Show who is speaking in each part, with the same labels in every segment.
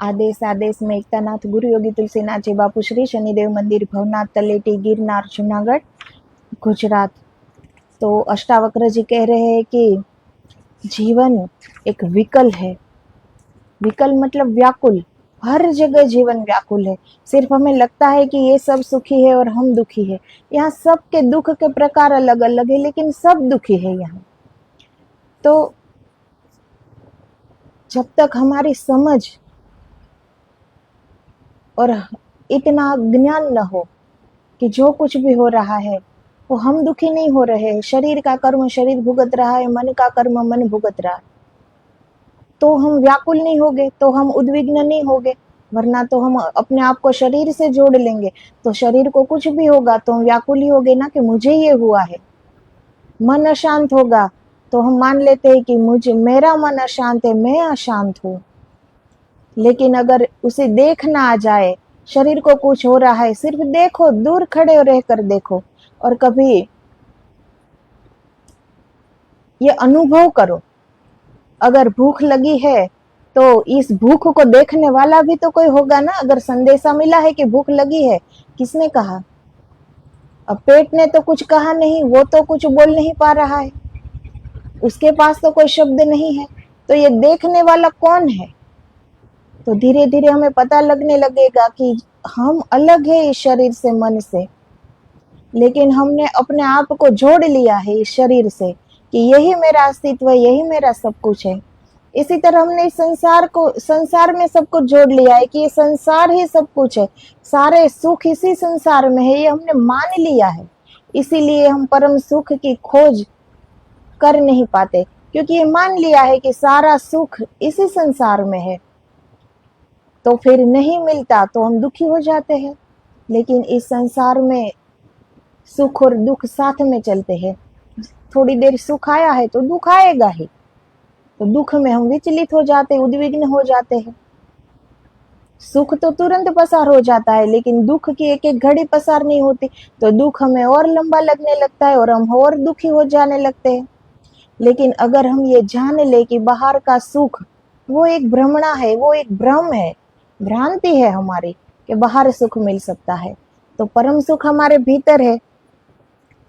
Speaker 1: आदेश आदेश में एकतानाथ गुरु योगी तुलसीनाथ जी बापू श्री शनिदेव मंदिर भवनाथ तलेटी गिरनार जूनागढ़ गुजरात। तो अष्टावक्र जी कह रहे हैं कि जीवन एक विकल है। विकल मतलब व्याकुल, हर जगह जीवन व्याकुल है। सिर्फ हमें लगता है कि ये सब सुखी है और हम दुखी है। यहाँ सबके दुख के प्रकार अलग अलग है, लेकिन सब दुखी है यहाँ। तो जब तक हमारी समझ और इतना ज्ञान न हो कि जो कुछ भी हो रहा है वो हम दुखी नहीं हो रहे हैं, शरीर का कर्म शरीर भुगत रहा है, मन का कर्म मन भुगत रहा है, तो हम व्याकुल नहीं होगे, तो हम उद्विग्न नहीं होगे। वरना तो हम अपने आप को शरीर से जोड़ लेंगे, तो शरीर को कुछ भी होगा तो हम व्याकुल ही होगे ना कि मुझे ये हुआ है। मन अशांत होगा तो हम मान लेते हैं कि मुझे मेरा मन अशांत है, मैं अशांत हूँ। लेकिन अगर उसे देखना आ जाए, शरीर को कुछ हो रहा है, सिर्फ देखो, दूर खड़े रहकर देखो और कभी ये अनुभव करो। अगर भूख लगी है तो इस भूख को देखने वाला भी तो कोई होगा ना। अगर संदेशा मिला है कि भूख लगी है, किसने कहा? अब पेट ने तो कुछ कहा नहीं, वो तो कुछ बोल नहीं पा रहा है, उसके पास तो कोई शब्द नहीं है, तो ये देखने वाला कौन है? तो धीरे धीरे हमें पता लगने लगेगा कि हम अलग है इस शरीर से, मन से, लेकिन हमने अपने आप को जोड़ लिया है इस शरीर से कि यही मेरा अस्तित्व है, यही मेरा सब कुछ है। इसी तरह हमने इस संसार में सब कुछ जोड़ लिया है कि ये संसार ही सब कुछ है, सारे सुख इसी संसार में है, ये हमने मान लिया है। इसीलिए हम परम सुख की खोज कर नहीं पाते, क्योंकि ये मान लिया है कि सारा सुख इसी संसार में है। तो फिर नहीं मिलता तो हम दुखी हो जाते हैं। लेकिन इस संसार में सुख और दुख साथ में चलते हैं। थोड़ी देर सुख आया है तो दुख आएगा ही, तो दुख में हम विचलित हो जाते हैं, उद्विग्न हो जाते हैं। सुख तो तुरंत पसार हो जाता है, लेकिन दुख की एक एक घड़ी पसार नहीं होती, तो दुख हमें और लंबा लगने लगता है और हम और दुखी हो जाने लगते हैं। लेकिन अगर हम ये जान ले कि बाहर का सुख वो एक भ्रमणा है, वो एक भ्रम है, भ्रांति है हमारी कि बाहर सुख मिल सकता है, तो परम सुख हमारे भीतर है।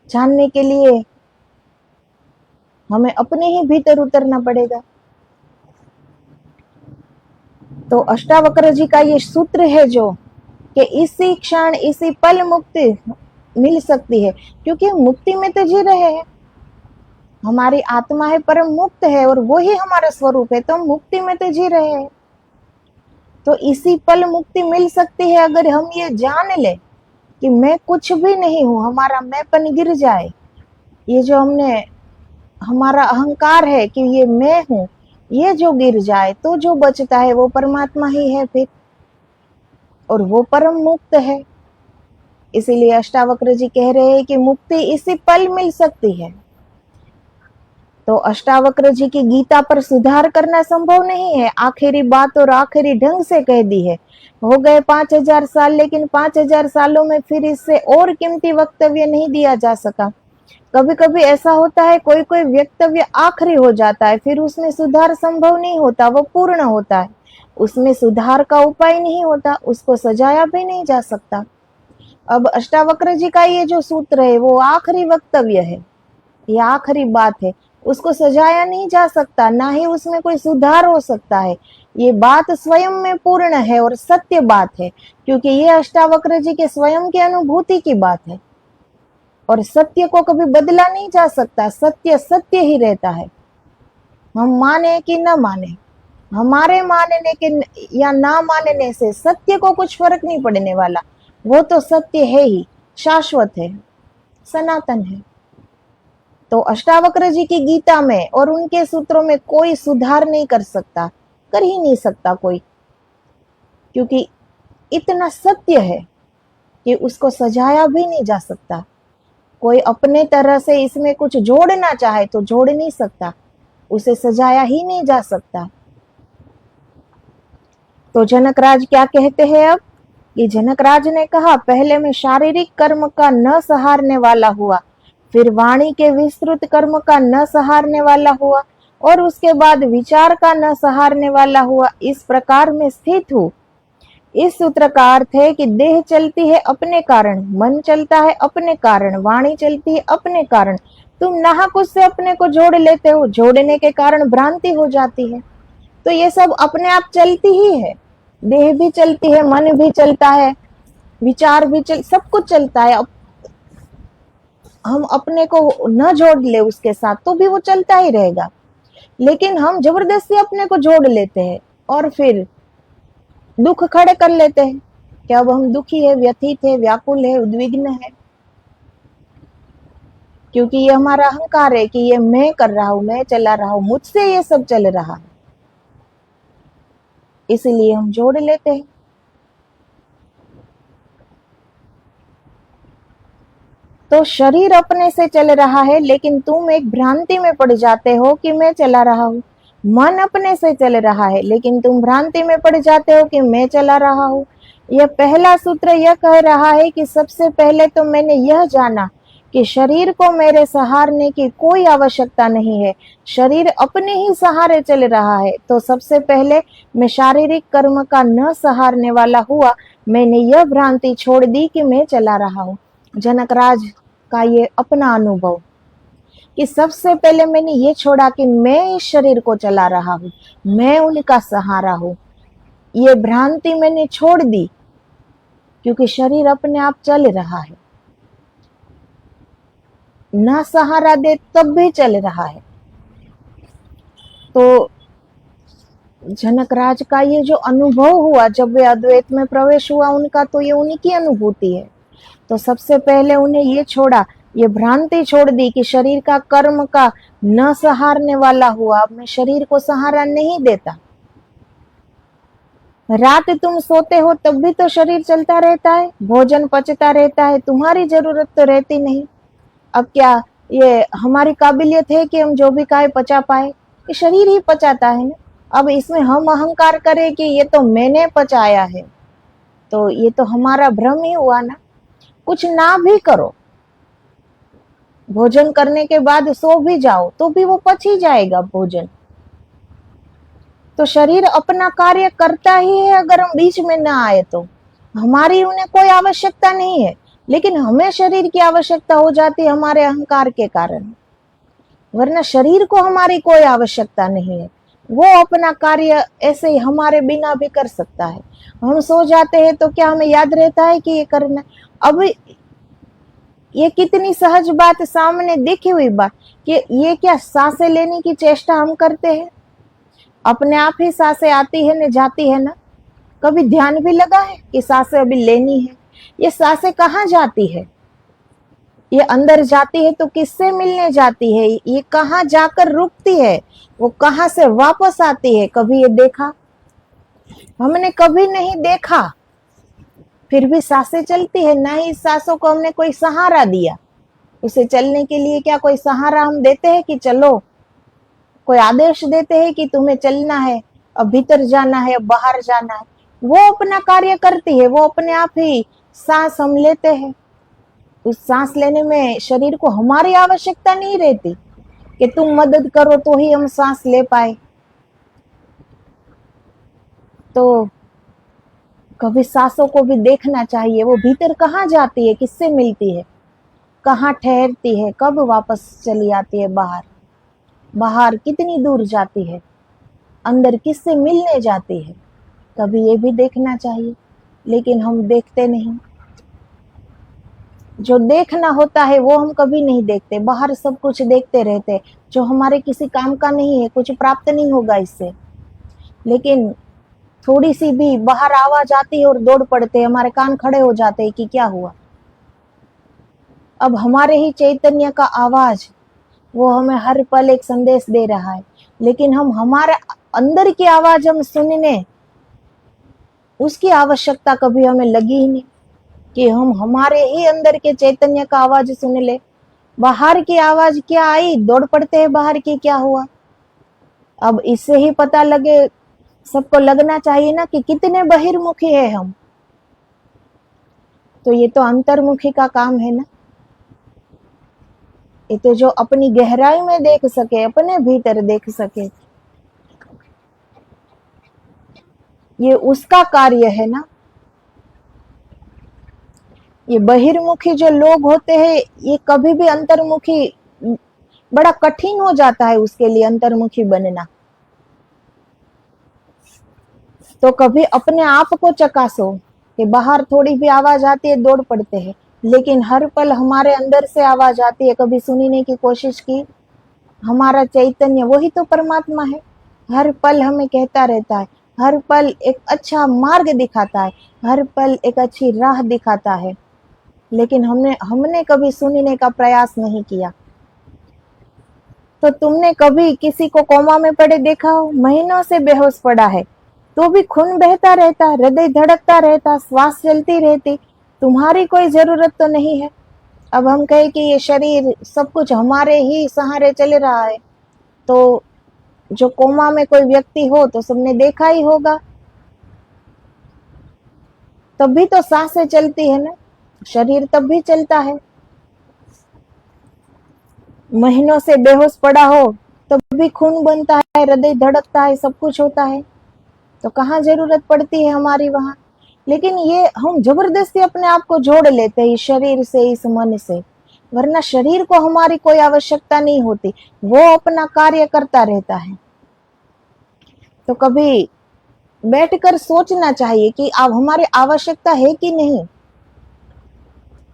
Speaker 1: जानने के लिए हमें अपने ही भीतर उतरना पड़ेगा। तो अष्टावक्र जी का ये सूत्र है जो कि इसी क्षण इसी पल मुक्ति मिल सकती है, क्योंकि मुक्ति में तो जी रहे हैं। हमारी आत्मा है परम मुक्त है और वो ही हमारा स्वरूप है, तो हम मुक्ति में तो जी रहे हैं। तो इसी पल मुक्ति मिल सकती है अगर हम ये जान ले कि मैं कुछ भी नहीं हूं, हमारा मैंपन गिर जाए। ये जो हमने हमारा अहंकार है कि ये मैं हूं, ये जो गिर जाए तो जो बचता है वो परमात्मा ही है फिर, और वो परम मुक्त है। इसीलिए अष्टावक्र जी कह रहे हैं कि मुक्ति इसी पल मिल सकती है। तो अष्टावक्र जी की गीता पर सुधार करना संभव नहीं है। आखिरी बात और आखिरी ढंग से कह दी है। हो गए 5000 साल, लेकिन 5000 सालों में फिर इससे और कीमती वक्तव्य नहीं दिया जा सका। कभी कभी ऐसा होता है, कोई कोई वक्तव्य आखिरी हो जाता है, फिर उसमें सुधार संभव नहीं होता, वो पूर्ण होता है, उसमें सुधार का उपाय नहीं होता, उसको सजाया भी नहीं जा सकता। अब अष्टावक्र जी का ये जो सूत्र है वो आखिरी वक्तव्य है, ये आखिरी बात है, उसको सजाया नहीं जा सकता, ना ही उसमें कोई सुधार हो सकता है। ये बात स्वयं में पूर्ण है और सत्य बात है, क्योंकि ये अष्टावक्र जी के स्वयं की अनुभूति की बात है और सत्य को कभी बदला नहीं जा सकता। सत्य सत्य ही रहता है। हम माने कि न माने, हमारे मानने के या ना मानने से सत्य को कुछ फर्क नहीं पड़ने वाला। वो तो सत्य है ही, शाश्वत है, सनातन है। तो अष्टावक्र जी की गीता में और उनके सूत्रों में कोई सुधार नहीं कर सकता, कर ही नहीं सकता कोई, क्योंकि इतना सत्य है कि उसको सजाया भी नहीं जा सकता। कोई अपने तरह से इसमें कुछ जोड़ना चाहे तो जोड़ नहीं सकता, उसे सजाया ही नहीं जा सकता। तो जनकराज क्या कहते हैं अब कि जनकराज ने कहा, पहले मैं शारीरिक कर्म का न सहारने वाला हुआ, फिर वाणी के विस्तृत कर्म का न सहारने वाला हुआ, और उसके बाद विचार का न सहारने वाला हुआ, इस प्रकार में स्थित हूँ। इस सूत्र का अर्थ है कि देह चलती है अपने कारण, मन चलता है अपने कारण, वाणी चलती है अपने कारण। तुम नाहक उससे अपने को जोड़ लेते हो, जोड़ने के कारण भ्रांति हो जाती है। तो ये सब अपने आप चलती ही है, देह भी चलती है, मन भी चलता है, विचार भी सब कुछ चलता है। हम अपने को न जोड़ ले उसके साथ तो भी वो चलता ही रहेगा, लेकिन हम जबरदस्ती अपने को जोड़ लेते हैं और फिर दुख खड़े कर लेते हैं कि अब हम दुखी है, व्यथित है, व्याकुल है, उद्विग्न है, क्योंकि ये हमारा अहंकार है कि ये मैं कर रहा हूं, मैं चला रहा हूं, मुझसे ये सब चल रहा है, इसलिए हम जोड़ लेते हैं। तो शरीर अपने से चल रहा है, लेकिन तुम एक भ्रांति में पड़ जाते हो कि मैं चला रहा हूं। मन अपने से चल रहा है, लेकिन तुम भ्रांति में पड़ जाते हो कि मैं चला रहा हूं। यह पहला सूत्र यह कह रहा है कि सबसे पहले तो मैंने यह जाना कि शरीर को मेरे सहारने की कोई आवश्यकता नहीं है, शरीर अपने ही सहारे चल रहा है। तो सबसे पहले मैं शारीरिक कर्म का न सहारने वाला हुआ, मैंने यह भ्रांति छोड़ दी कि मैं चला रहा हूं। जनकराज का ये अपना अनुभव कि सबसे पहले मैंने ये छोड़ा कि मैं इस शरीर को चला रहा हूं, मैं उनका सहारा हूं। ये भ्रांति मैंने छोड़ दी, क्योंकि शरीर अपने आप चल रहा है, ना सहारा दे तब भी चल रहा है। तो जनकराज का ये जो अनुभव हुआ जब वे अद्वैत में प्रवेश हुआ उनका, तो ये उन्हीं की अनुभूति है। तो सबसे पहले उन्हें ये छोड़ा, ये भ्रांति छोड़ दी कि शरीर का कर्म का न सहारने वाला हुआ, अब मैं शरीर को सहारा नहीं देता। रात तुम सोते हो तब भी तो शरीर चलता रहता है, भोजन पचता रहता है, तुम्हारी जरूरत तो रहती नहीं। अब क्या ये हमारी काबिलियत है कि हम जो भी खाए पचा पाए? ये शरीर ही पचाता है ना। अब इसमें हम अहंकार करें कि ये तो मैंने पचाया है, तो ये तो हमारा भ्रम ही हुआ ना। कुछ ना भी करो, भोजन करने के बाद सो भी जाओ तो भी वो पच ही जाएगा भोजन। तो शरीर अपना कार्य करता ही है, अगर हम बीच में ना आए तो। हमारी उन्हें कोई आवश्यकता नहीं है, लेकिन हमें शरीर की आवश्यकता हो जाती है हमारे अहंकार के कारण, वरना शरीर को हमारी कोई आवश्यकता नहीं है। वो अपना कार्य ऐसे ही हमारे बिना भी कर सकता है। हम सो जाते हैं तो क्या हमें याद रहता है कि ये करना? अब ये कितनी सहज बात, सामने देखी हुई बात कि ये क्या सांसें लेने की चेष्टा हम करते हैं, अपने आप ही सांसें आती है न जाती है ना। कभी ध्यान भी लगा है कि सांसें अभी लेनी है? ये सांसें कहाँ जाती है? ये अंदर जाती है तो किससे मिलने जाती है? ये कहाँ जाकर रुकती है? वो कहाँ से वापस आती है? कभी ये देखा? हमने कभी नहीं देखा, फिर भी सांसें चलती है। ना ही सांसों को हमने कोई सहारा दिया, उसे चलने के लिए क्या कोई सहारा हम देते हैं कि चलो? कोई आदेश देते हैं कि तुम्हें चलना है, अब भीतर जाना है, अब बाहर जाना है? वो अपना कार्य करती है, वो अपने आप ही सांस हम लेते हैं। उस सांस लेने में शरीर को हमारी आवश्यकता नहीं रहती कि तुम मदद करो तो ही हम सांस ले पाए। तो कभी सांसों को भी देखना चाहिए, वो भीतर कहाँ जाती है, किससे मिलती है, कहाँ ठहरती है, कब वापस चली आती है बाहर, बाहर कितनी दूर जाती है, अंदर किससे मिलने जाती है, कभी ये भी देखना चाहिए। लेकिन हम देखते नहीं। जो देखना होता है वो हम कभी नहीं देखते, बाहर सब कुछ देखते रहते, जो हमारे किसी काम का नहीं है, कुछ प्राप्त नहीं होगा इससे। लेकिन थोड़ी सी भी बाहर आवाज आती है और दौड़ पड़ते, हमारे कान खड़े हो जाते हैं कि क्या हुआ। अब हमारे ही चैतन्य का आवाज, वो हमें हर पल एक संदेश दे रहा है, लेकिन हम हमारे अंदर की आवाज हम सुनने, उसकी आवश्यकता कभी हमें लगी ही नहीं कि हम हमारे ही अंदर के चैतन्य का आवाज सुन ले। बाहर की आवाज क्या आई, दौड़ पड़ते हैं बाहर की क्या हुआ। अब इससे ही पता लगे, सबको लगना चाहिए ना कि कितने बहिर्मुखी है हम। तो ये तो अंतर्मुखी का काम है ना। ये तो जो अपनी गहराई में देख सके, अपने भीतर देख सके, ये उसका कार्य है ना। ये बहिर्मुखी जो लोग होते हैं, ये कभी भी अंतर्मुखी, बड़ा कठिन हो जाता है उसके लिए अंतर्मुखी बनना। तो कभी अपने आप को चकासो कि बाहर थोड़ी भी आवाज आती है दौड़ पड़ते हैं, लेकिन हर पल हमारे अंदर से आवाज आती है, कभी सुनने की कोशिश की? हमारा चैतन्य वही तो परमात्मा है, हर पल हमें कहता रहता है, हर पल एक अच्छा मार्ग दिखाता है, हर पल एक अच्छी राह दिखाता है, लेकिन हमने कभी सुनने का प्रयास नहीं किया। तो तुमने कभी किसी को कोमा में पड़े देखा हो? महीनों से बेहोश पड़ा है तो भी खून बहता रहता, हृदय धड़कता रहता, श्वास चलती रहती, तुम्हारी कोई जरूरत तो नहीं है। अब हम कहें कि ये शरीर सब कुछ हमारे ही सहारे चल रहा है, तो जो कोमा में कोई व्यक्ति हो तो सबने देखा ही होगा, तब भी तो सांसें चलती है ना, शरीर तब भी चलता है। महीनों से बेहोश पड़ा हो तब भी खून बनता है, हृदय धड़कता है, सब कुछ होता है, तो कहाँ जरूरत पड़ती है हमारी वहां। लेकिन ये हम जबरदस्ती अपने आप को जोड़ लेते हैं इस शरीर से, इस मन से, वरना शरीर को हमारी कोई आवश्यकता नहीं होती, वो अपना कार्य करता रहता है। तो कभी बैठकर सोचना चाहिए कि अब हमारी आवश्यकता है कि नहीं,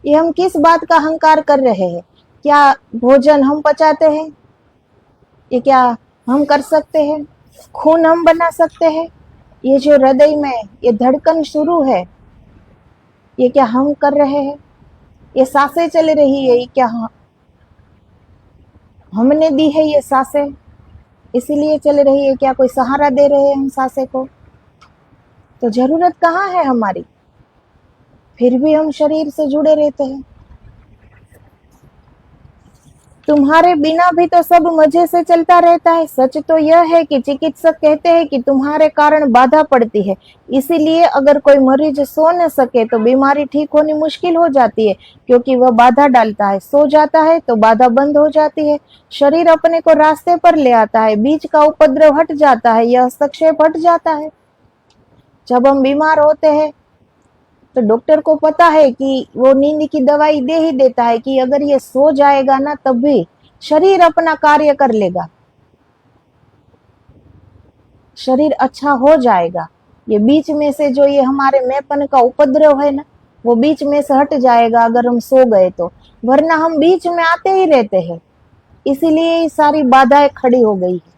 Speaker 1: ये हम किस बात का अहंकार कर रहे हैं? क्या भोजन हम पचाते हैं? ये क्या हम कर सकते हैं? खून हम बना सकते हैं? ये जो हृदय में ये धड़कन शुरू है, ये क्या हम कर रहे हैं? ये सांसें चल रही है, ये क्या हमने दी है ये सांसें, इसीलिए चल रही है? क्या कोई सहारा दे रहे हैं हम सांसें को? तो जरूरत कहाँ है हमारी, फिर भी हम शरीर से जुड़े रहते हैं। तुम्हारे बिना भी तो सब मजे से चलता रहता है। सच तो यह है कि चिकित्सक कहते हैं कि तुम्हारे कारण बाधा पड़ती है, इसीलिए अगर कोई मरीज सो न सके तो बीमारी ठीक होनी मुश्किल हो जाती है, क्योंकि वह बाधा डालता है। सो जाता है तो बाधा बंद हो जाती है, शरीर अपने को रास्ते पर ले आता है, बीच का उपद्रव हट जाता है, यह हस्तक्षेप हट जाता है। जब हम बीमार होते हैं तो डॉक्टर को पता है कि वो नींद की दवाई दे ही देता है कि अगर ये सो जाएगा ना तब भी शरीर अपना कार्य कर लेगा, शरीर अच्छा हो जाएगा। ये बीच में से जो ये हमारे मैपन का उपद्रव है ना, वो बीच में से हट जाएगा अगर हम सो गए तो, वरना हम बीच में आते ही रहते हैं, इसीलिए सारी बाधाएं खड़ी हो गई है।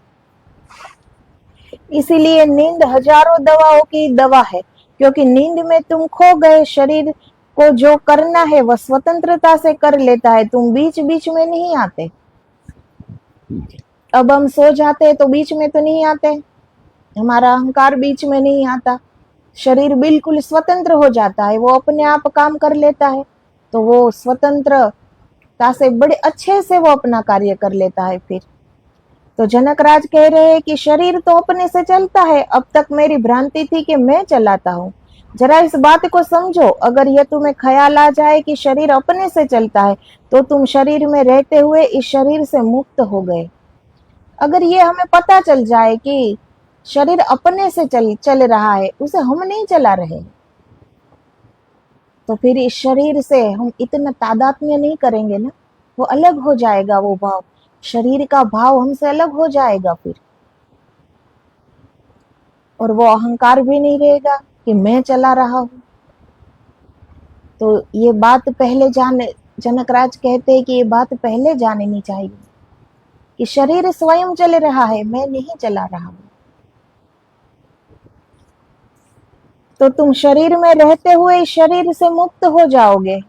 Speaker 1: इसीलिए नींद हजारों दवाओं की दवा है, क्योंकि नींद में तुम खो गए, शरीर को जो करना है वह स्वतंत्रता से कर लेता है, तुम बीच बीच में नहीं आते। अब हम सो जाते हैं तो बीच में तो नहीं आते, हमारा अहंकार बीच में नहीं आता, शरीर बिल्कुल स्वतंत्र हो जाता है, वो अपने आप काम कर लेता है, तो वो स्वतंत्रता से बड़े अच्छे से वो अपना कार्य कर लेता है। फिर तो जनकराज कह रहे हैं कि शरीर तो अपने से चलता है, अब तक मेरी भ्रांति थी कि मैं चलाता हूँ। जरा इस बात को समझो, अगर यह तुम्हें ख्याल आ जाए कि शरीर अपने से चलता है तो तुम शरीर में रहते हुए इस शरीर से मुक्त हो गए। अगर ये हमें पता चल जाए कि शरीर अपने से चल रहा है, उसे हम नहीं चला रहे, तो फिर इस शरीर से हम इतना तादात्म्य नहीं करेंगे ना, वो अलग हो जाएगा, वो भाव, शरीर का भाव हमसे अलग हो जाएगा फिर, और वो अहंकार भी नहीं रहेगा कि मैं चला रहा हूं। तो ये बात पहले जनकराज कहते हैं कि ये बात पहले जाननी चाहिए कि शरीर स्वयं चल रहा है, मैं नहीं चला रहा हूं। तो तुम शरीर में रहते हुए शरीर से मुक्त हो जाओगे।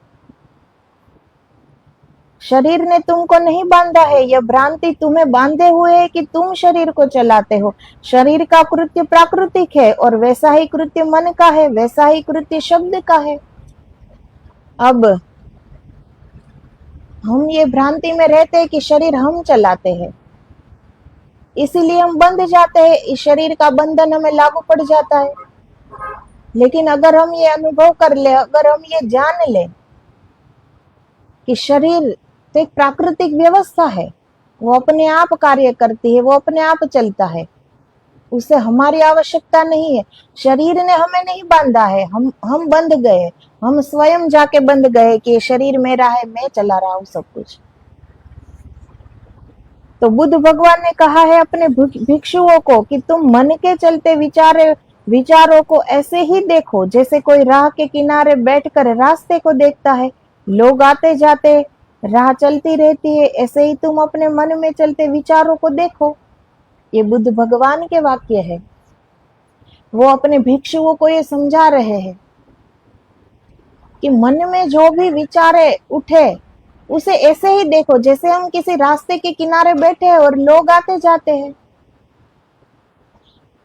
Speaker 1: शरीर ने तुमको नहीं बांधा है, यह भ्रांति तुम्हें बांधे हुए है कि तुम शरीर को चलाते हो। शरीर का कृत्य प्राकृतिक है और वैसा ही कृत्य मन का है, वैसा ही कृत्य शब्द का है। अब हम ये भ्रांति में रहते हैं कि शरीर हम चलाते हैं, इसीलिए हम बंध जाते हैं, इस शरीर का बंधन हमें लागू पड़ जाता है। लेकिन अगर हम ये अनुभव कर ले, अगर हम ये जान ले कि शरीर तो एक प्राकृतिक व्यवस्था है, वो अपने आप कार्य करती है, वो अपने आप चलता है, उसे हमारी आवश्यकता नहीं है। शरीर ने हमें नहीं बांधा है, हम बंध गए, हम स्वयं जाके बंध गए कि ये शरीर मेरा है, मैं चला रहा हूं सब कुछ। तो बुद्ध भगवान ने कहा है अपने भिक्षुओं को कि तुम मन के चलते विचारों को ऐसे ही देखो जैसे कोई राह के किनारे बैठकर रास्ते को देखता है। लोग आते जाते, राह चलती रहती है, ऐसे ही तुम अपने मन में चलते विचारों को देखो। ये बुद्ध भगवान के वाक्य है। वो अपने भिक्षुओं को ये समझा रहे हैं कि मन में जो भी विचारे उठे उसे ऐसे ही देखो जैसे हम किसी रास्ते के किनारे बैठे हैं और लोग आते जाते हैं।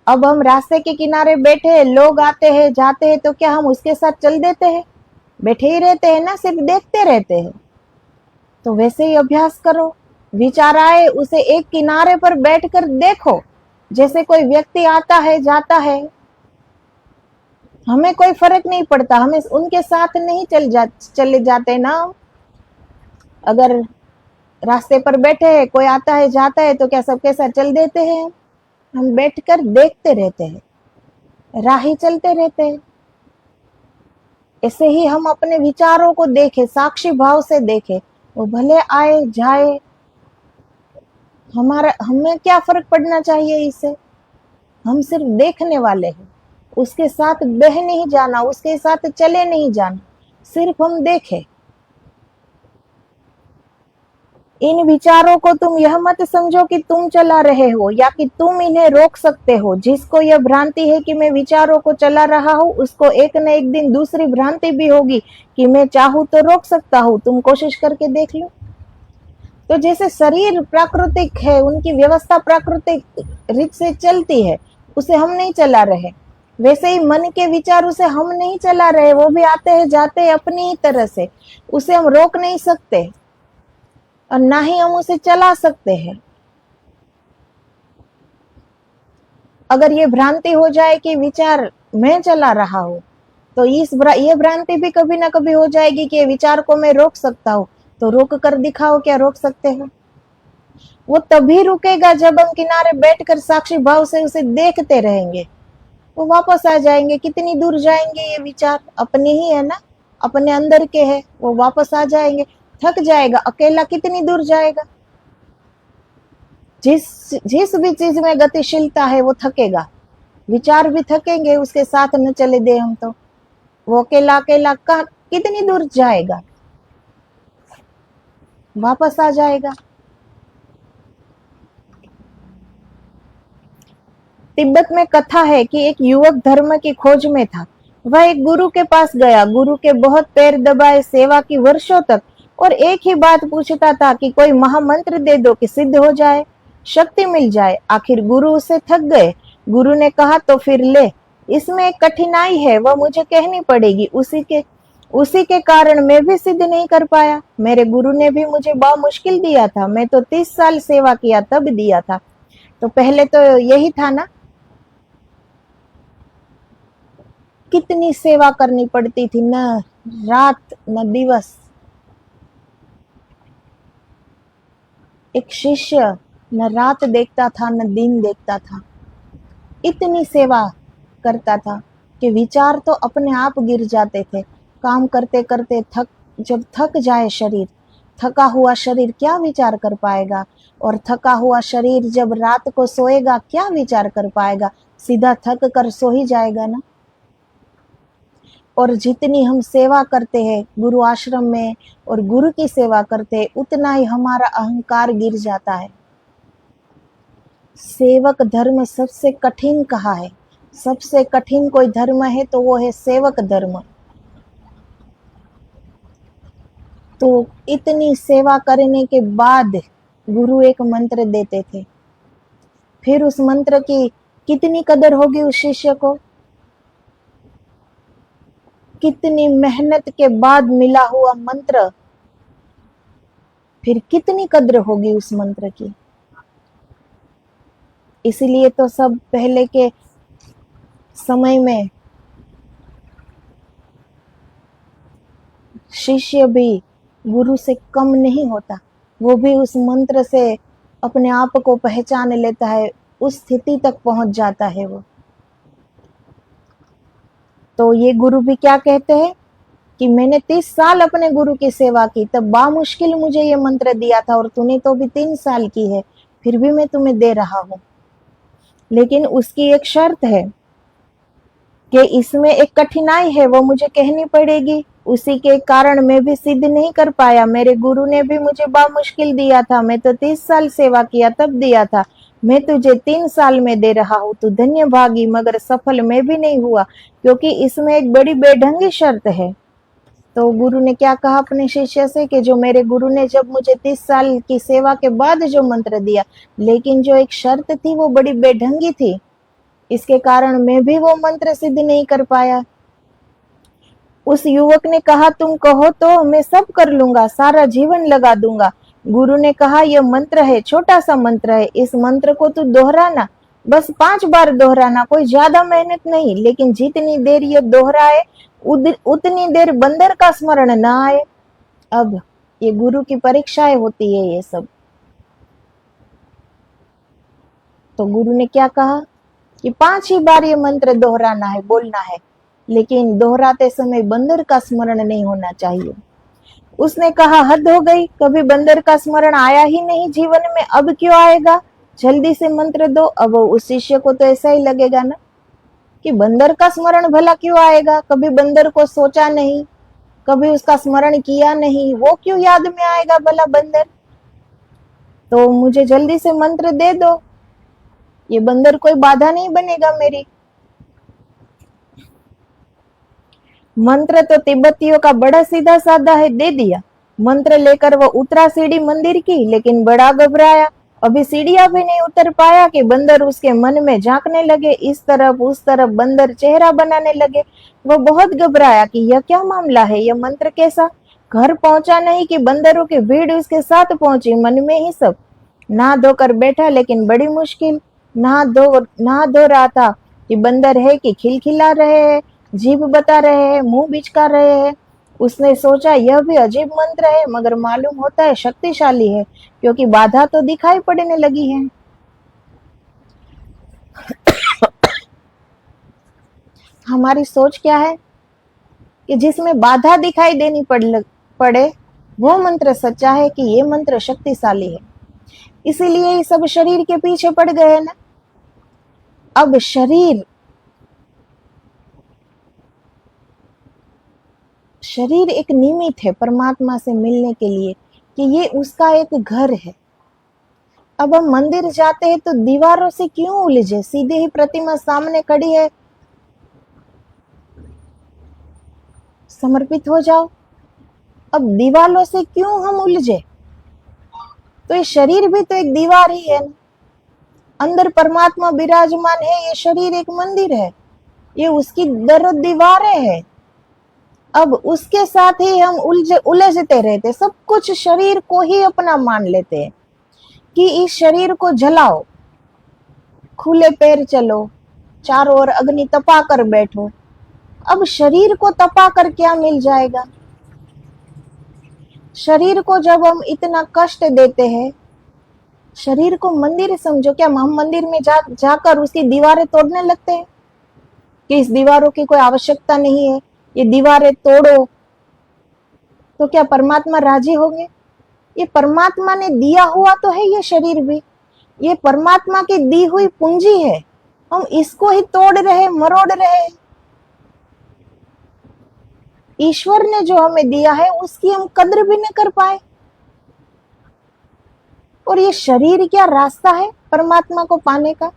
Speaker 1: अब हम रास्ते के किनारे बैठे हैं, लोग आते हैं जाते हैं, तो क्या हम उसके साथ चल देते हैं? बैठे ही रहते हैं ना, सिर्फ देखते रहते हैं। तो वैसे ही अभ्यास करो, विचार आए उसे एक किनारे पर बैठकर देखो जैसे कोई व्यक्ति आता है जाता है, हमें कोई फर्क नहीं पड़ता, हमें उनके साथ नहीं चले जाते ना। अगर रास्ते पर बैठे हैं, कोई आता है जाता है, तो क्या सबके साथ चल देते हैं? हम बैठकर देखते रहते हैं, राह ही चलते रहते हैं। ऐसे ही हम अपने विचारों को देखें, साक्षी भाव से देखें, वो भले आए जाए, हमें क्या फर्क पड़ना चाहिए इससे? हम सिर्फ देखने वाले हैं, उसके साथ बह नहीं जाना, उसके साथ चले नहीं जाना, सिर्फ हम देखें। इन विचारों को तुम यह मत समझो कि तुम चला रहे हो या कि तुम इन्हें रोक सकते हो। जिसको यह भ्रांति है कि मैं विचारों को चला रहा हूं, उसको एक न एक दिन दूसरी भ्रांति भी होगी कि मैं चाहूं तो रोक सकता हूं। तुम कोशिश करके देख लो। तो जैसे शरीर प्राकृतिक है, उनकी व्यवस्था प्राकृतिक रीत से चलती है, उसे हम नहीं चला रहे, वैसे ही मन के विचार उसे हम नहीं चला रहे, वो भी आते हैं जाते हैं अपनी ही तरह से, उसे हम रोक नहीं सकते और ना ही हम उसे चला सकते हैं। अगर ये भ्रांति हो जाए कि विचार मैं चला रहा हूं, तो ये भ्रांति भी कभी ना कभी हो जाएगी कि ये विचार को मैं रोक सकता हूं। तो रोक कर दिखाओ, क्या रोक सकते हो? वो तभी रुकेगा जब हम किनारे बैठकर साक्षी भाव से उसे देखते रहेंगे। वो वापस आ जाएंगे। कितनी दूर जाएंगे ये विचार? अपने ही है ना, अपने अंदर के है, वो वापस आ जाएंगे। थक जाएगा, अकेला कितनी दूर जाएगा? जिस भी चीज में गतिशीलता है वो थकेगा, विचार भी थकेंगे, उसके साथ न चले दे हम तो वो अकेला अकेला कितनी दूर जाएगा? वापस आ जाएगा। तिब्बत में कथा है कि एक युवक धर्म की खोज में था। वह एक गुरु के पास गया, गुरु के बहुत पैर दबाए, सेवा की वर्षों तक, और एक ही बात पूछता था कि कोई महामंत्र दे दो कि सिद्ध हो जाए, शक्ति मिल जाए। आखिर गुरु उसे थक गए। गुरु ने कहा तो फिर ले, इसमें एक कठिनाई है, वह मुझे कहनी पड़ेगी। उसी के कारण मैं भी सिद्ध नहीं कर पाया। मेरे गुरु ने भी मुझे बहुत मुश्किल दिया था, मैं तो 30 साल सेवा किया तब दिया था। तो पहले तो यही था ना, कितनी सेवा करनी पड़ती थी, न रात न दिवस। एक शिष्य न रात देखता था न दिन देखता था, इतनी सेवा करता था कि विचार तो अपने आप गिर जाते थे। काम करते करते जब थक जाए शरीर, थका हुआ शरीर क्या विचार कर पाएगा? और थका हुआ शरीर जब रात को सोएगा क्या विचार कर पाएगा? सीधा थक कर सो ही जाएगा ना। और जितनी हम सेवा करते हैं गुरु आश्रम में और गुरु की सेवा करते हैं, उतना ही हमारा अहंकार गिर जाता है। सेवक धर्म सबसे कठिन कहा है। सबसे कठिन कोई धर्म है तो वो है सेवक धर्म। तो इतनी सेवा करने के बाद गुरु एक मंत्र देते थे, फिर उस मंत्र की कितनी कदर होगी उस शिष्य को? कितनी मेहनत के बाद मिला हुआ मंत्र, फिर कितनी कद्र होगी उस मंत्र की। इसलिए तो सब पहले के समय में शिष्य भी गुरु से कम नहीं होता। वो भी उस मंत्र से अपने आप को पहचान लेता है, उस स्थिति तक पहुंच जाता है वो। तो ये गुरु भी क्या कहते हैं कि मैंने 30 साल अपने गुरु की सेवा की, तब बामुश्किल मुझे ये मंत्र दिया था, और तूने तो भी 3 साल की है, फिर भी मैं तुम्हें दे रहा हूं। लेकिन उसकी एक शर्त है कि इसमें एक कठिनाई है, वो मुझे कहनी पड़ेगी। उसी के कारण मैं भी सिद्ध नहीं कर पाया। मेरे गुरु ने भी मुझे बामुश्किल दिया था, मैं तो 30 साल सेवा किया तब दिया था। मैं तुझे 3 साल में दे रहा हूं, तू धन्य भागी, मगर सफल मैं भी नहीं हुआ, क्योंकि इसमें एक बड़ी बेढंगी शर्त है। तो गुरु ने क्या कहा अपने शिष्य से कि जो मेरे गुरु ने जब मुझे 30 साल की सेवा के बाद जो मंत्र दिया, लेकिन जो एक शर्त थी वो बड़ी बेढंगी थी, इसके कारण मैं भी वो मंत्र सिद्ध नहीं कर पाया। उस युवक ने कहा, तुम कहो तो मैं सब कर लूंगा, सारा जीवन लगा दूंगा। गुरु ने कहा, यह मंत्र है, छोटा सा मंत्र है, इस मंत्र को तू दोहराना, बस 5 बार दोहराना, कोई ज्यादा मेहनत नहीं, लेकिन जितनी देर ये दोहराए उतनी देर बंदर का स्मरण न आए। अब ये गुरु की परीक्षाएं होती है ये सब। तो गुरु ने क्या कहा कि 5 ही बार ये मंत्र दोहराना है, बोलना है, लेकिन दोहराते समय बंदर का स्मरण नहीं होना चाहिए। उसने कहा, हद हो गई, कभी बंदर का स्मरण आया ही नहीं जीवन में, अब क्यों आएगा, जल्दी से मंत्र दो। अब उस शिष्य को तो ऐसा ही लगेगा ना कि बंदर का स्मरण भला क्यों आएगा, कभी बंदर को सोचा नहीं, कभी उसका स्मरण किया नहीं, वो क्यों याद में आएगा भला बंदर। तो मुझे जल्दी से मंत्र दे दो, ये बंदर कोई बाधा नहीं बनेगा मेरी। मंत्र तो तिब्बतियों का बड़ा सीधा साधा है, दे दिया। मंत्र लेकर वो उतरा सीढ़ी मंदिर की, लेकिन बड़ा घबराया। अभी सीढ़ियां भी नहीं उतर पाया कि बंदर उसके मन में झांकने लगे, इस तरफ उस तरफ बंदर चेहरा बनाने लगे। वो बहुत घबराया कि यह क्या मामला है, यह मंत्र कैसा। घर पहुंचा नहीं कि बंदरों की भीड़ उसके साथ पहुंची, मन में ही सब। नहा धोकर बैठा, लेकिन बड़ी मुश्किल। नहा धो रहा था कि बंदर है कि खिलखिला रहे हैं, जीभ बता रहे हैं, मुंह बिचका रहे हैं। उसने सोचा यह भी अजीब मंत्र है, मगर मालूम होता है शक्तिशाली है, क्योंकि बाधा तो दिखाई पड़ने लगी है। हमारी सोच क्या है कि जिसमें बाधा दिखाई देनी पड़े वो मंत्र सच्चा है, कि ये मंत्र शक्तिशाली है। इसीलिए ये सब शरीर के पीछे पड़ गए ना। अब शरीर एक निमित्त है परमात्मा से मिलने के लिए, कि ये उसका एक घर है। अब हम मंदिर जाते हैं तो दीवारों से क्यों उलझे, सीधे ही प्रतिमा सामने खड़ी है, समर्पित हो जाओ। अब दीवारों से क्यों हम उलझे। तो ये शरीर भी तो एक दीवार ही है ना। अंदर परमात्मा विराजमान है, ये शरीर एक मंदिर है, ये उसकी दीवारें हैं। अब उसके साथ ही हम उलझते रहते, सब कुछ शरीर को ही अपना मान लेते हैं कि इस शरीर को जलाओ, खुले पैर चलो, चारों ओर अग्नि तपा कर बैठो। अब शरीर को तपा कर क्या मिल जाएगा। शरीर को जब हम इतना कष्ट देते हैं, शरीर को मंदिर समझो, क्या हम मंदिर में जाकर उसकी दीवारें तोड़ने लगते हैं कि इस दीवारों की कोई आवश्यकता नहीं है, ये दीवारें तोड़ो, तो क्या परमात्मा राजी होंगे। ये परमात्मा ने दिया हुआ तो है, ये शरीर भी ये परमात्मा की दी हुई पूंजी है, हम इसको ही तोड़ रहे, मरोड़ रहे। ईश्वर ने जो हमें दिया है उसकी हम कद्र भी न कर पाए। और ये शरीर क्या रास्ता है परमात्मा को पाने का।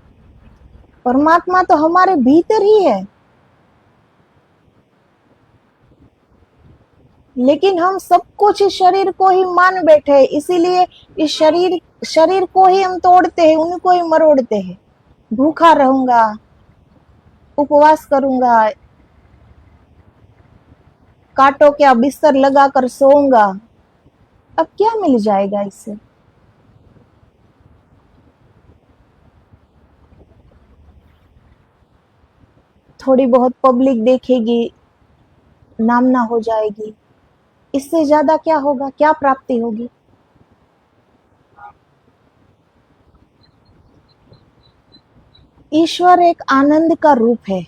Speaker 1: परमात्मा तो हमारे भीतर ही है, लेकिन हम सब कुछ इस शरीर को ही मान बैठे, इसीलिए इस शरीर को ही हम तोड़ते हैं, उनको ही मरोड़ते हैं। भूखा रहूंगा, उपवास करूंगा, कांटों क्या बिस्तर लगाकर सोऊंगा, अब क्या मिल जाएगा इससे। थोड़ी बहुत पब्लिक देखेगी, नामना हो जाएगी, इससे ज्यादा क्या होगा, क्या प्राप्ति होगी। ईश्वर एक आनंद का रूप है,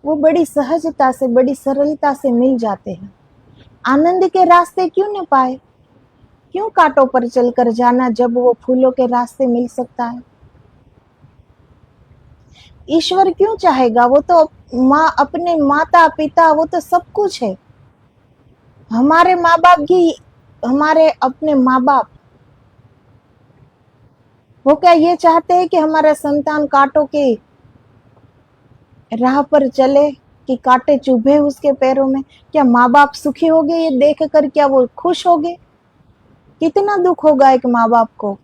Speaker 1: वो बड़ी सहजता से, बड़ी सरलता से मिल जाते हैं। आनंद के रास्ते क्यों न पाए? क्यों कांटों पर चलकर जाना जब वो फूलों के रास्ते मिल सकता है? ईश्वर क्यों चाहेगा? वो तो माँ, अपने माता पिता, वो तो सब कुछ है। हमारे माँ बाप भी, हमारे अपने माँ बाप, वो क्या ये चाहते हैं कि हमारा संतान कांटों के राह पर चले, कि कांटे चुभे उसके पैरों में? क्या माँ बाप सुखी हो गए ये देख कर? क्या वो खुश हो गए? कितना दुख होगा एक माँ बाप को।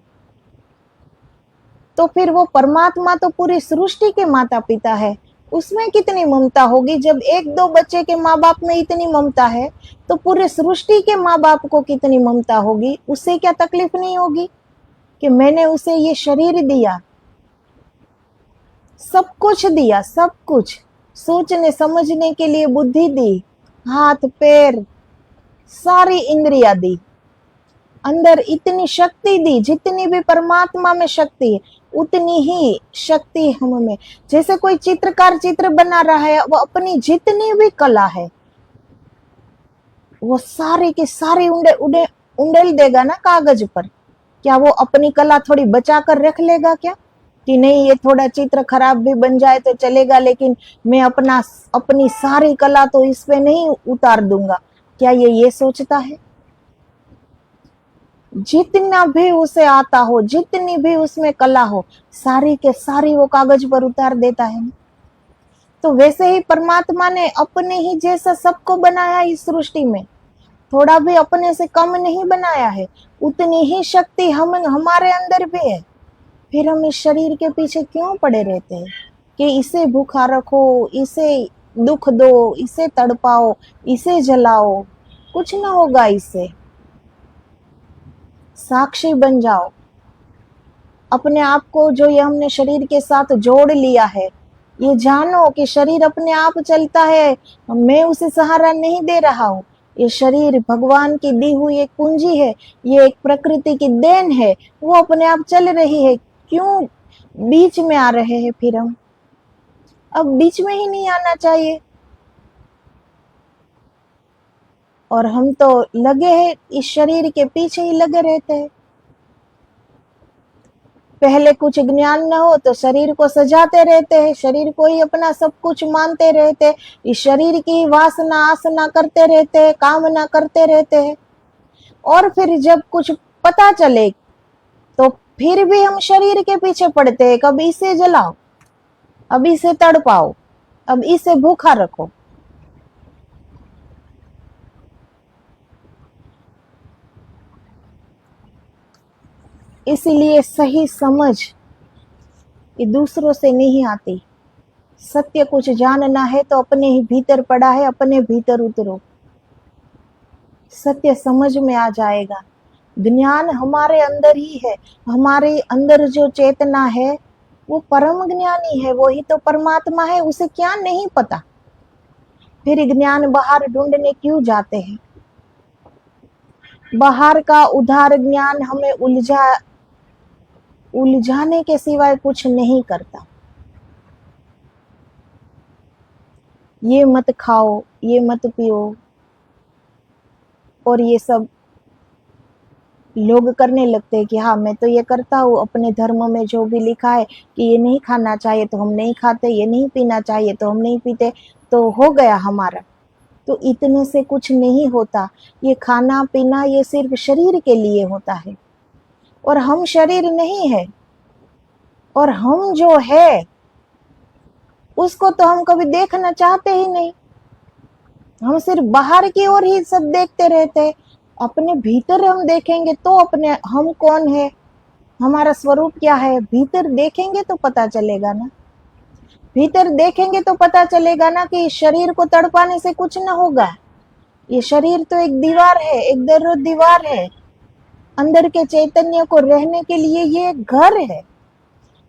Speaker 1: तो फिर वो परमात्मा तो पूरी सृष्टि के माता पिता है, उसमें कितनी ममता होगी? जब एक दो बच्चे के माँ बाप में इतनी ममता है, तो पूरे सृष्टि के माँ बाप को कितनी ममता होगी? उससे क्या तकलीफ नहीं होगी कि मैंने उसे ये शरीर दिया, सब कुछ दिया, सब कुछ, सोचने समझने के लिए बुद्धि दी, हाथ पैर, सारी इंद्रिया दी, अंदर इतनी शक्ति दी, जितनी भी परमात्मा में शक्ति है उतनी ही शक्ति हम में। जैसे कोई चित्रकार चित्र बना रहा है, वो अपनी जितनी भी कला है वो सारी की सारी उंडेल देगा ना कागज पर। क्या वो अपनी कला थोड़ी बचा कर रख लेगा क्या? कि नहीं, ये थोड़ा चित्र खराब भी बन जाए तो चलेगा, लेकिन मैं अपनी सारी कला तो इस पे नहीं उतार दूंगा। क्या ये सोचता है? जितना भी उसे आता हो, जितनी भी उसमें कला हो, सारी के सारी वो कागज पर उतार देता है। तो वैसे ही परमात्मा ने अपने ही जैसा सबको बनाया इस सृष्टि में, थोड़ा भी अपने से कम नहीं बनाया है। उतनी ही शक्ति हमारे अंदर भी है। फिर हम इस शरीर के पीछे क्यों पड़े रहते हैं कि इसे भूखा रखो, इसे दुख दो, इसे तड़पाओ, इसे जलाओ? कुछ ना होगा इससे। साक्षी बन जाओ अपने आप को, जो ये हमने शरीर के साथ जोड़ लिया है। ये जानो कि शरीर अपने आप चलता है, मैं उसे सहारा नहीं दे रहा हूँ। ये शरीर भगवान की दी हुई एक पूंजी है, ये एक प्रकृति की देन है, वो अपने आप चल रही है। क्यों बीच में आ रहे हैं फिर हम? अब बीच में ही नहीं आना चाहिए। और हम तो लगे हैं इस शरीर के पीछे ही लगे रहते हैं। पहले कुछ ज्ञान न हो तो शरीर को सजाते रहते हैं, शरीर को ही अपना सब कुछ मानते रहते हैं, इस शरीर की वासना आसना करते रहते हैं, कामना करते रहते हैं। और फिर जब कुछ पता चले तो फिर भी हम शरीर के पीछे पड़ते हैं। कब इसे जलाओ, अब इसे तड़पाओ, अब इसे भूखा रखो। इसीलिए सही समझ ये दूसरों से नहीं आती। सत्य कुछ जानना है तो अपने ही भीतर पड़ा है, अपने भीतर उतरो, सत्य समझ में आ जाएगा। ज्ञान हमारे अंदर ही है। हमारे अंदर जो चेतना है वो परम ज्ञानी है, वो ही तो परमात्मा है। उसे क्या नहीं पता? फिर ज्ञान बाहर ढूंढने क्यों जाते हैं? बाहर का उधार ज्ञान हमें उलझाने के सिवाय कुछ नहीं करता। ये मत खाओ, ये मत पियो, और ये सब लोग करने लगते हैं कि हाँ मैं तो ये करता हूँ, अपने धर्म में जो भी लिखा है कि ये नहीं खाना चाहिए तो हम नहीं खाते, ये नहीं पीना चाहिए तो हम नहीं पीते, तो हो गया हमारा। तो इतने से कुछ नहीं होता। ये खाना पीना ये सिर्फ शरीर के लिए होता है, और हम शरीर नहीं है। और हम जो है उसको तो हम कभी देखना चाहते ही नहीं। हम सिर्फ बाहर की ओर ही सब देखते रहते हैं। अपने भीतर हम देखेंगे तो अपने हम कौन है, हमारा स्वरूप क्या है, भीतर देखेंगे तो पता चलेगा ना। भीतर देखेंगे तो पता चलेगा ना कि शरीर को तड़पाने से कुछ ना होगा। ये शरीर तो एक दीवार है, एक दीवार है। अंदर के चैतन्य को रहने के लिए ये एक घर है।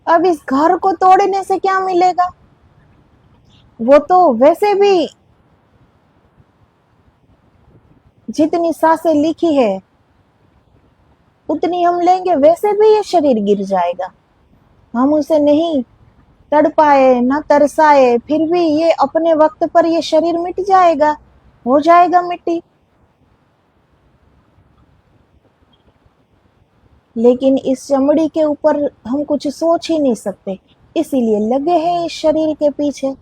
Speaker 1: अब इस घर को तोड़ने से क्या मिलेगा? वो तो वैसे भी जितनी सांसें लिखी है उतनी हम लेंगे, वैसे भी ये शरीर गिर जाएगा। हम उसे नहीं तड़पाए न तरसाए, फिर भी ये अपने वक्त पर ये शरीर मिट जाएगा, हो जाएगा मिट्टी। लेकिन इस चमड़ी के ऊपर हम कुछ सोच ही नहीं सकते, इसीलिए लगे हैं इस शरीर के पीछे।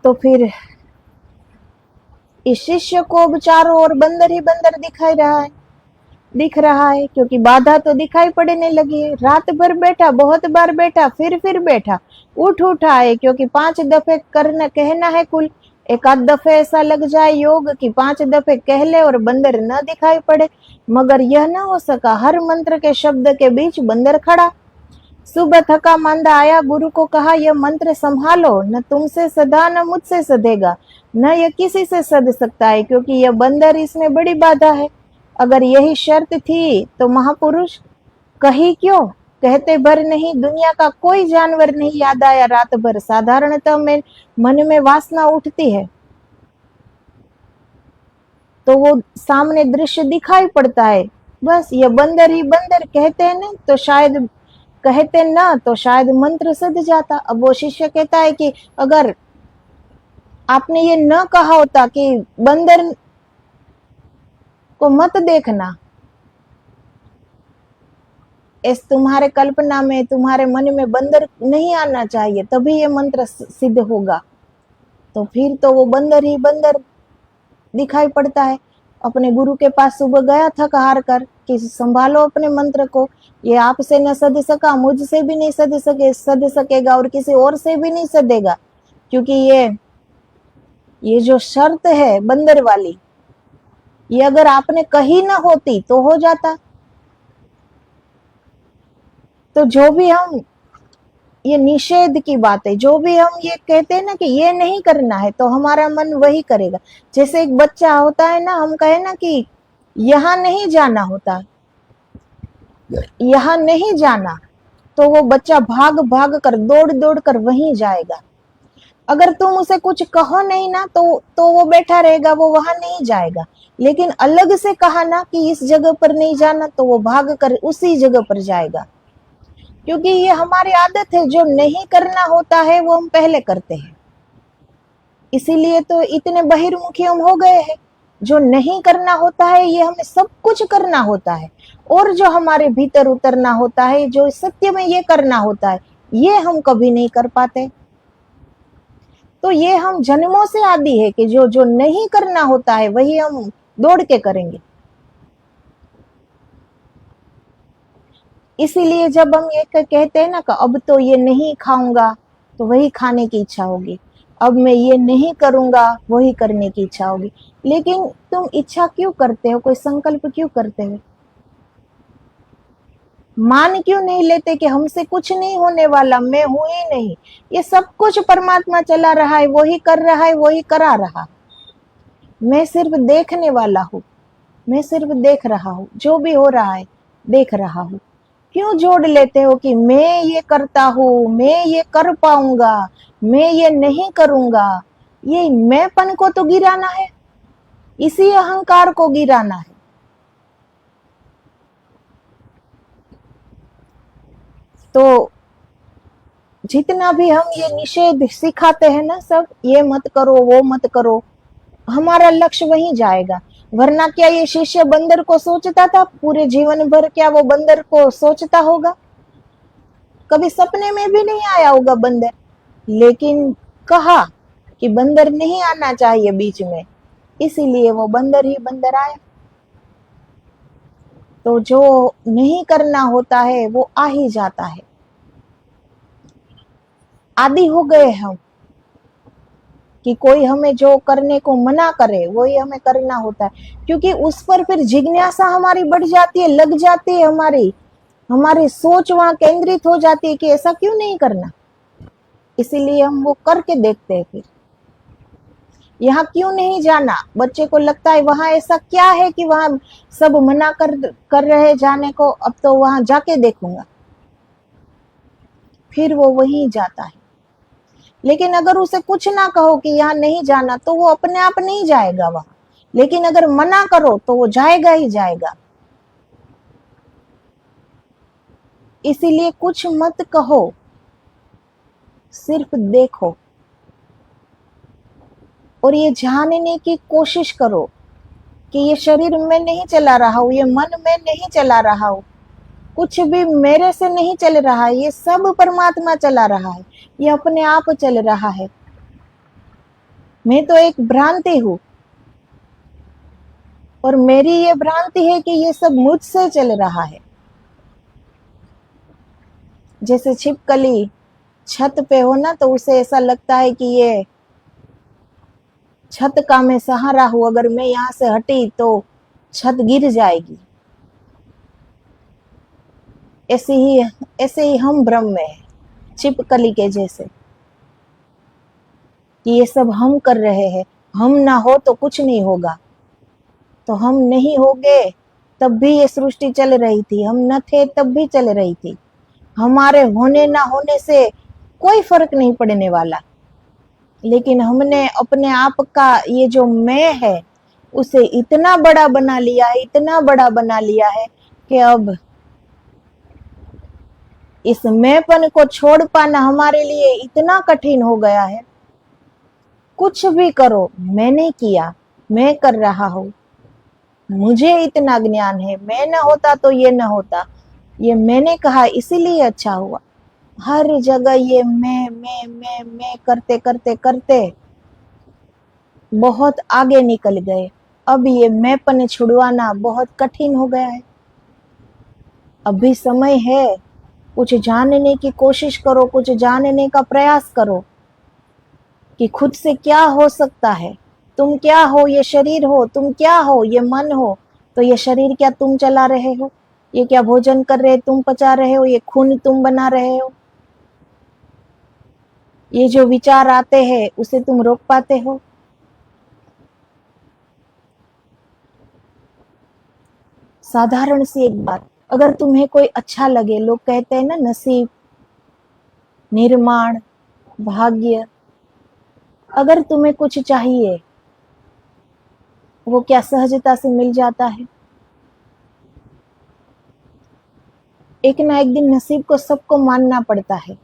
Speaker 1: तो फिर इस शिष्य को चारों ओर बंदर ही बंदर दिख रहा है, क्योंकि बाधा तो दिखाई पड़ने लगी है। रात भर बैठा, बहुत बार बैठा, फिर बैठा, उठा है, क्योंकि 5 दफे करना कहना है कुल। एक आध दफे ऐसा लग जाए योग कि 5 दफे कह ले और बंदर न दिखाई पड़े, मगर यह न हो सका। हर मंत्र के शब्द के बीच बंदर खड़ा। सुबह थका मांदा आया, गुरु को कहा, यह मंत्र संभालो, न तुमसे सधा न मुझसे सधेगा, न यह किसी से सध सकता है, क्योंकि यह बंदर इसमें बड़ी बाधा है। अगर यही शर्त थी तो महापुरुष कही क्यों? कहते भर नहीं, दुनिया का कोई जानवर नहीं याद आया रात भर। साधारणतः में मन में वासना उठती है तो वो सामने दृश्य दिखाई पड़ता है, बस ये बंदर ही बंदर कहते हैं ना, तो शायद कहते ना तो शायद मंत्र सध जाता। अब वो शिष्य कहता है कि अगर आपने ये न कहा होता कि बंदर को मत देखना, इस तुम्हारे कल्पना में, तुम्हारे मन में बंदर नहीं आना चाहिए, तभी ये मंत्र सिद्ध होगा। तो फिर तो वो बंदर ही बंदर दिखाई पड़ता है। अपने गुरु के पास सुबह गया थक हार कर कि संभालो अपने मंत्र को, ये आपसे न सध सका, मुझसे भी नहीं सध सकेगा और किसी और से भी नहीं सधेगा, क्योंकि ये जो शर्त है बंदर वाली, ये अगर आपने कही ना होती तो हो जाता। तो जो भी हम ये निषेध की बात है, जो भी हम ये कहते हैं ना कि ये नहीं करना है, तो हमारा मन वही करेगा। जैसे एक बच्चा होता है ना, हम कहे ना कि यहाँ नहीं जाना होता, यहाँ नहीं जाना, तो वो बच्चा भाग भाग कर, दौड़ दौड़ कर वहीं जाएगा। अगर तुम उसे कुछ कहो नहीं ना तो वो बैठा रहेगा, वो वहां नहीं जाएगा। लेकिन अलग से कहा ना कि इस जगह पर नहीं जाना, तो वो भाग कर उसी जगह पर जाएगा। क्योंकि ये हमारी आदत है, जो नहीं करना होता है वो हम पहले करते हैं। इसीलिए तो इतने बहिर्मुखी हम हो गए हैं। जो नहीं करना होता है ये हमें सब कुछ करना होता है, और जो हमारे भीतर उतरना होता है, जो सत्य में ये करना होता है, ये हम कभी नहीं कर पाते। तो ये हम जन्मों से आदि है कि जो जो नहीं करना होता है वही हम दौड़ के करेंगे। इसीलिए जब हम ये कहते हैं ना कि अब तो ये नहीं खाऊंगा, तो वही खाने की इच्छा होगी। अब मैं ये नहीं करूंगा, वही करने की इच्छा होगी। लेकिन तुम इच्छा क्यों करते हो, कोई संकल्प क्यों करते हो? मान क्यों नहीं लेते कि हमसे कुछ नहीं होने वाला, मैं हूं ही नहीं, ये सब कुछ परमात्मा चला रहा है, वही कर रहा है, वही करा रहा, मैं सिर्फ देखने वाला हूं, मैं सिर्फ देख रहा हूं, जो भी हो रहा है देख रहा हूं। क्यों जोड़ लेते हो कि मैं ये करता हूं, मैं ये कर पाऊंगा, मैं ये नहीं करूंगा? ये मैंपन को तो गिराना है, इसी अहंकार को गिराना है। तो जितना भी हम ये निषेध सिखाते हैं ना, सब ये मत करो, वो मत करो, हमारा लक्ष्य वहीं जाएगा। वरना क्या ये शिष्य बंदर को सोचता था पूरे जीवन भर? क्या वो बंदर को सोचता होगा? कभी सपने में भी नहीं आया होगा बंदर। लेकिन कहा कि बंदर नहीं आना चाहिए बीच में, इसीलिए वो बंदर ही बंदर आया। तो जो नहीं करना होता है वो आ ही जाता है। आदि हो गए हम कि कोई हमें जो करने को मना करे वही हमें करना होता है, क्योंकि उस पर फिर जिज्ञासा हमारी बढ़ जाती है, लग जाती है, हमारी सोच वहां केंद्रित हो जाती है कि ऐसा क्यों नहीं करना। इसीलिए हम वो करके देखते हैं। फिर यहाँ क्यों नहीं जाना, बच्चे को लगता है वहां ऐसा क्या है कि वहां सब मना कर रहे जाने को, अब तो वहां जाके देखूंगा, फिर वो वहीं जाता है। लेकिन अगर उसे कुछ ना कहो कि यहाँ नहीं जाना, तो वो अपने आप नहीं जाएगा वहां। लेकिन अगर मना करो तो वो जाएगा ही जाएगा। इसीलिए कुछ मत कहो, सिर्फ देखो और ये जानने की कोशिश करो कि ये शरीर में नहीं चला रहा हूं, ये मन में नहीं चला रहा हूं, कुछ भी मेरे से नहीं चल रहा है, ये सब परमात्मा चला रहा है, ये अपने आप चल रहा है। मैं तो एक भ्रांति हूं और मेरी ये भ्रांति है कि ये सब मुझसे चल रहा है। जैसे छिपकली छत पे हो ना, तो उसे ऐसा लगता है कि ये छत का मैं सहारा हूं, अगर मैं यहां से हटी तो छत गिर जाएगी। ऐसे ही हम भ्रम में है, छिपकली के जैसे, कि ये सब हम कर रहे हैं, हम ना हो तो कुछ नहीं होगा। तो हम नहीं होगे तब भी ये सृष्टि चल रही थी, हम न थे तब भी चल रही थी। हमारे होने ना होने से कोई फर्क नहीं पड़ने वाला, लेकिन हमने अपने आप का ये जो मैं है उसे इतना बड़ा बना लिया है, इतना बड़ा बना लिया है कि अब इस मैंपन को छोड़ पाना हमारे लिए इतना कठिन हो गया है। कुछ भी करो, मैंने किया, मैं कर रहा हूं, मुझे इतना ज्ञान है, मैं न होता तो ये न होता, ये मैंने कहा इसीलिए अच्छा हुआ। हर जगह ये मैं करते करते करते बहुत आगे निकल गए। अब ये मैंपन छुड़वाना बहुत कठिन हो गया है। अभी समय है, कुछ जानने की कोशिश करो, कुछ जानने का प्रयास करो कि खुद से क्या हो सकता है। तुम क्या हो? ये शरीर हो। तुम क्या हो? ये मन हो। तो ये शरीर क्या तुम चला रहे हो? ये क्या भोजन कर रहे तुम पचा रहे हो? ये खून तुम बना रहे हो? ये जो विचार आते हैं उसे तुम रोक पाते हो? साधारण सी एक बात, अगर तुम्हें कोई अच्छा लगे, लोग कहते हैं ना नसीब, निर्माण, भाग्य, अगर तुम्हें कुछ चाहिए वो क्या सहजता से मिल जाता है? एक ना एक दिन नसीब को सबको मानना पड़ता है।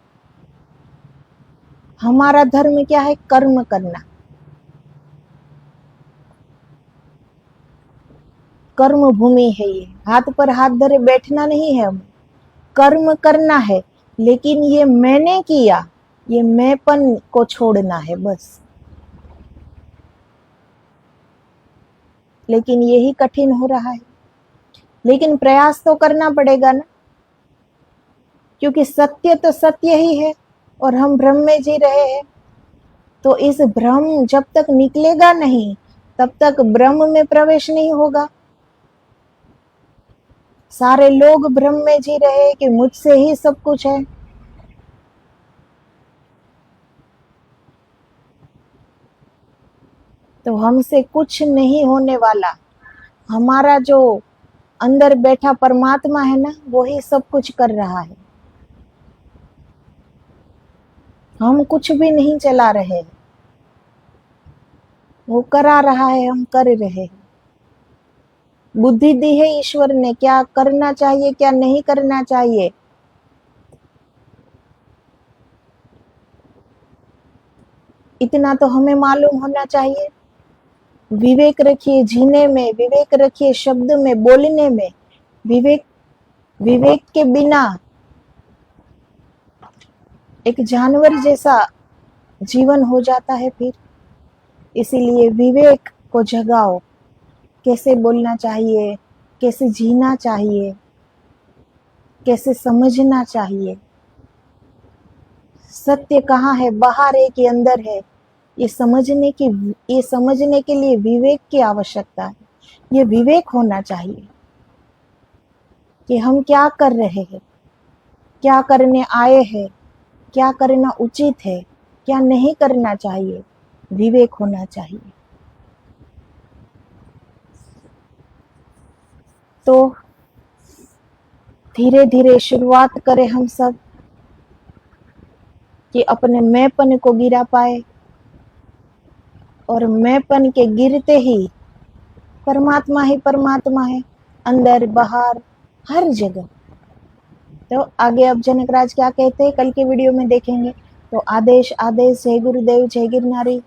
Speaker 1: हमारा धर्म क्या है? कर्म करना। कर्म भूमि है ये, हाथ पर हाथ धरे बैठना नहीं है, हमें कर्म करना है। लेकिन ये मैंने किया, ये मैंपन को छोड़ना है बस। लेकिन यही कठिन हो रहा है। लेकिन प्रयास तो करना पड़ेगा ना, क्योंकि सत्य तो सत्य ही है और हम भ्रम में जी रहे हैं। तो इस भ्रम जब तक निकलेगा नहीं तब तक ब्रह्म में प्रवेश नहीं होगा। सारे लोग भ्रम में जी रहे हैं कि मुझसे ही सब कुछ है। तो हमसे कुछ नहीं होने वाला। हमारा जो अंदर बैठा परमात्मा है ना, वो ही सब कुछ कर रहा है। हम कुछ भी नहीं चला रहे, वो करा रहा है, हम कर रहे हैं। बुद्धि दी है ईश्वर ने, क्या करना चाहिए क्या नहीं करना चाहिए, इतना तो हमें मालूम होना चाहिए। विवेक रखिए जीने में, विवेक रखिए शब्द में, बोलने में। विवेक विवेक के बिना एक जानवर जैसा जीवन हो जाता है फिर। इसीलिए विवेक को जगाओ, कैसे बोलना चाहिए, कैसे जीना चाहिए, कैसे समझना चाहिए, सत्य कहाँ है, बाहर है कि अंदर है, ये समझने के लिए विवेक की आवश्यकता है। ये विवेक होना चाहिए कि हम क्या कर रहे हैं, क्या करने आए हैं, क्या करना उचित है, क्या नहीं करना चाहिए। विवेक होना चाहिए। तो धीरे धीरे शुरुआत करें हम सब कि अपने मैंपन को गिरा पाए, और मैंपन के गिरते ही परमात्मा ही परमात्मा है, अंदर बाहर हर जगह। तो आगे अब जनकराज क्या कहते हैं कल के वीडियो में देखेंगे। तो आदेश आदेश, जय गुरुदेव, जय गिरनारी।